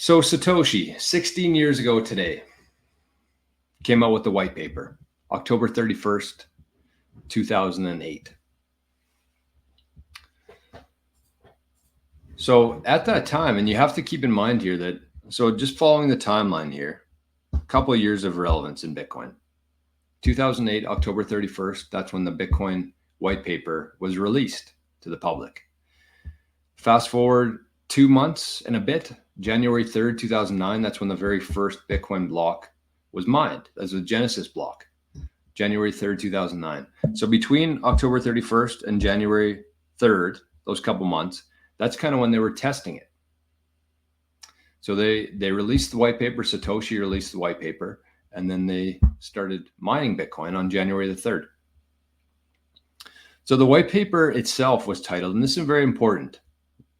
So Satoshi, 16 years ago today, came out with the white paper, October 31st, 2008. So at that time, and you have to keep in mind here that, so just following the timeline here, a couple of years of relevance in Bitcoin. 2008, October 31st, that's when the Bitcoin white paper was released to the public. Fast forward 2 months and a bit, January 3rd, 2009, that's when the very first Bitcoin block was mined as a Genesis block, January 3rd, 2009. So between October 31st and January 3rd, those couple months, that's kind of when they were testing it. So they released the white paper, Satoshi released the white paper, and then they started mining Bitcoin on January the 3rd. So the white paper itself was titled, and this is very important,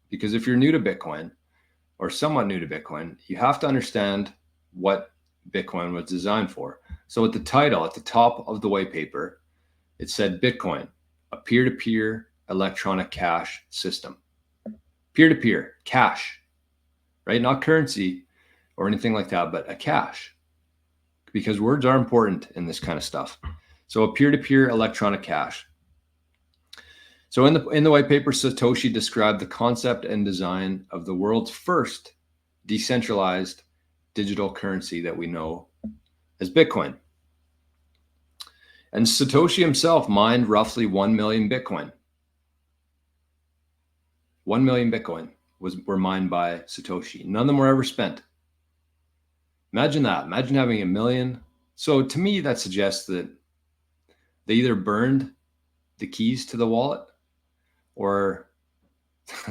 because if you're new to Bitcoin or somewhat new to Bitcoin, you have to understand what Bitcoin was designed for. So at the title, at the top of the white paper, it said Bitcoin, a peer-to-peer electronic cash system. Peer-to-peer, cash, right? Not currency or anything like that, but a cash, because words are important in this kind of stuff. So a peer-to-peer electronic cash. So in the white paper, Satoshi described the concept and design of the world's first decentralized digital currency that we know as Bitcoin. And Satoshi himself mined roughly 1 million Bitcoin. 1 million Bitcoin were mined by Satoshi. None of them were ever spent. Imagine that. Imagine having 1 million. So to me, that suggests that they either burned the keys to the wallet or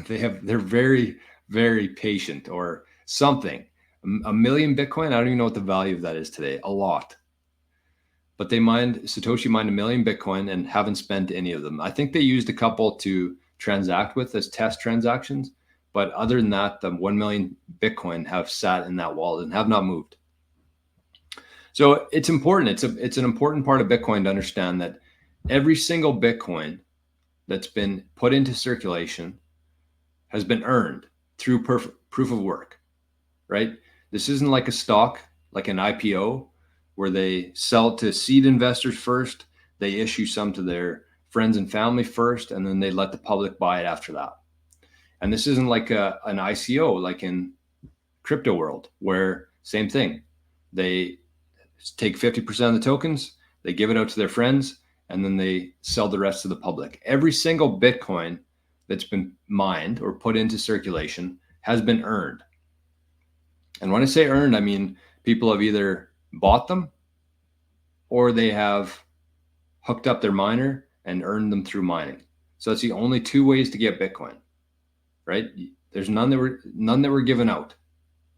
they're very, very patient or something. 1 million Bitcoin, I don't even know what the value of that is today. A lot. But Satoshi mined 1 million Bitcoin and haven't spent any of them. I think they used a couple to transact with as test transactions. But other than that, the 1 million Bitcoin have sat in that wallet and have not moved. So it's important. It's an important part of Bitcoin to understand that every single Bitcoin that's been put into circulation has been earned through proof of work, right? This isn't like a stock, like an IPO, where they sell to seed investors first, they issue some to their friends and family first, and then they let the public buy it after that. And this isn't like an ICO, like in crypto world, where same thing. They take 50% of the tokens, they give it out to their friends, and then they sell the rest to the public. Every single Bitcoin that's been mined or put into circulation has been earned. And when I say earned, I mean people have either bought them or they have hooked up their miner and earned them through mining. So that's the only two ways to get Bitcoin, right? There's none that were given out.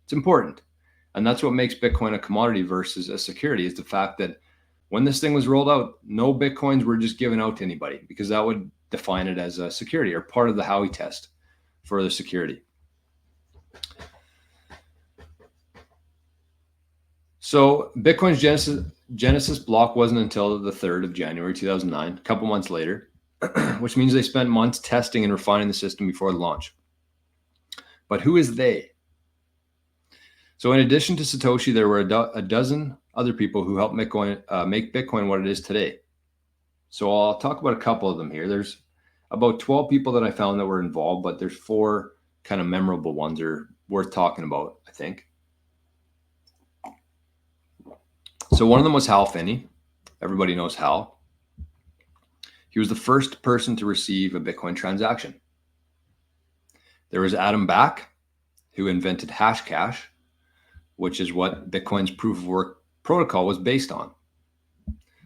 It's important. And that's what makes Bitcoin a commodity versus a security, is the fact that when this thing was rolled out, no Bitcoins were just given out to anybody, because that would define it as a security or part of the Howey test for the security. So Bitcoin's Genesis block wasn't until the 3rd of January 2009, a couple months later, which means they spent months testing and refining the system before the launch. But who is they? So in addition to Satoshi, there were a dozen other people who helped make Bitcoin what it is today. So I'll talk about a couple of them here. There's about 12 people that I found that were involved, but there's 4 kind of memorable ones that are worth talking about, I think. So one of them was Hal Finney. Everybody knows Hal. He was the first person to receive a Bitcoin transaction. There was Adam Back, who invented Hashcash, which is what Bitcoin's proof of work protocol was based on.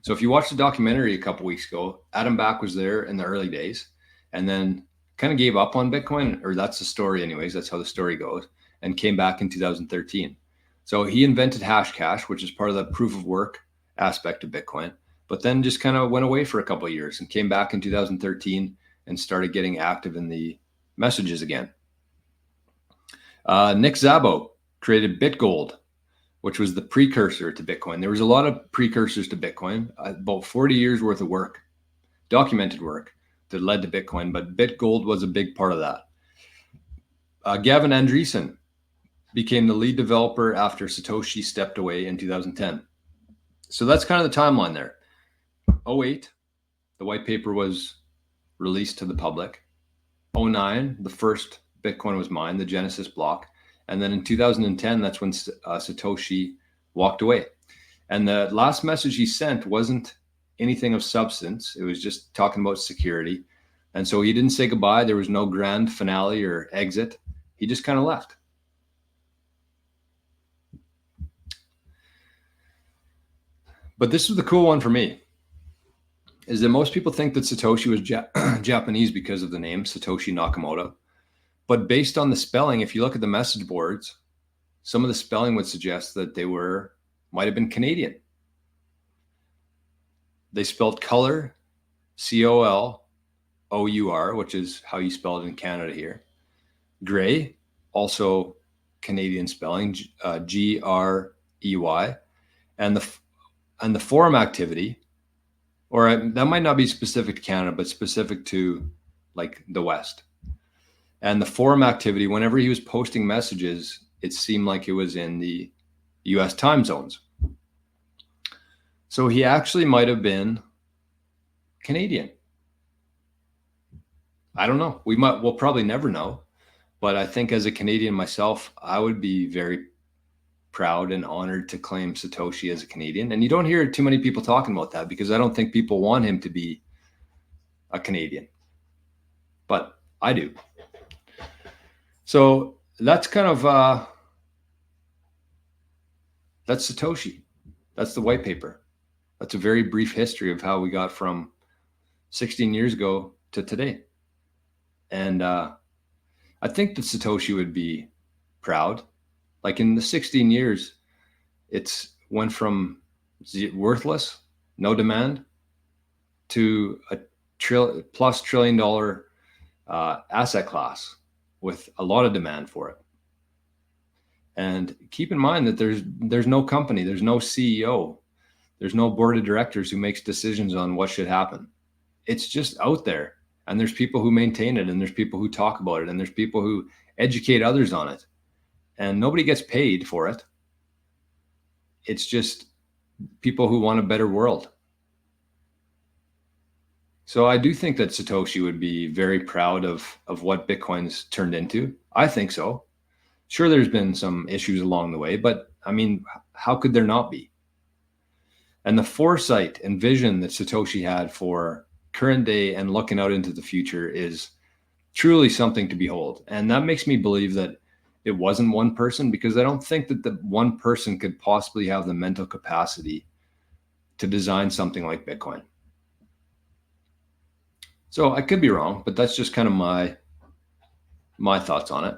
So if you watched the documentary a couple weeks ago, Adam Back was there in the early days and then kind of gave up on Bitcoin, or that's the story anyways, that's how the story goes, and came back in 2013. So he invented Hashcash, which is part of the proof of work aspect of Bitcoin, but then just kind of went away for a couple of years and came back in 2013 and started getting active in the messages again. Nick Szabo created BitGold, which was the precursor to Bitcoin. There was a lot of precursors to Bitcoin, about 40 years worth of work, documented work that led to Bitcoin, but BitGold was a big part of that. Gavin Andresen became the lead developer after Satoshi stepped away in 2010. So that's kind of the timeline there. 08, the white paper was released to the public. 09, the first Bitcoin was mined, the Genesis block. And then in 2010, that's when Satoshi walked away. And the last message he sent wasn't anything of substance. It was just talking about security. And so he didn't say goodbye. There was no grand finale or exit. He just kind of left. But this is the cool one for me, is that most people think that Satoshi was Japanese because of the name Satoshi Nakamoto. But based on the spelling, if you look at the message boards, some of the spelling would suggest that they might have been Canadian. They spelled color, COLOUR, which is how you spell it in Canada here. Gray, also Canadian spelling, GREY. And the forum activity, or that might not be specific to Canada, but specific to like the West. And the forum activity, whenever he was posting messages, it seemed like it was in the US time zones. So he actually might have been Canadian. I don't know. We'll probably never know. But I think as a Canadian myself, I would be very proud and honored to claim Satoshi as a Canadian. And you don't hear too many people talking about that because I don't think people want him to be a Canadian. But I do. So that's kind of, that's Satoshi. That's the white paper. That's a very brief history of how we got from 16 years ago to today. And I think that Satoshi would be proud. Like in the 16 years, it's went from worthless, no demand, to a plus trillion dollar asset class with a lot of demand for it. And keep in mind that there's no company, there's no CEO, there's no board of directors who makes decisions on what should happen. It's just out there, and there's people who maintain it, and there's people who talk about it, and there's people who educate others on it. And nobody gets paid for it. It's just people who want a better world. So I do think that Satoshi would be very proud of what Bitcoin's turned into. I think so. Sure, there's been some issues along the way, but I mean, how could there not be? And the foresight and vision that Satoshi had for current day and looking out into the future is truly something to behold. And that makes me believe that it wasn't one person, because I don't think that the one person could possibly have the mental capacity to design something like Bitcoin. So I could be wrong, but that's just kind of my thoughts on it.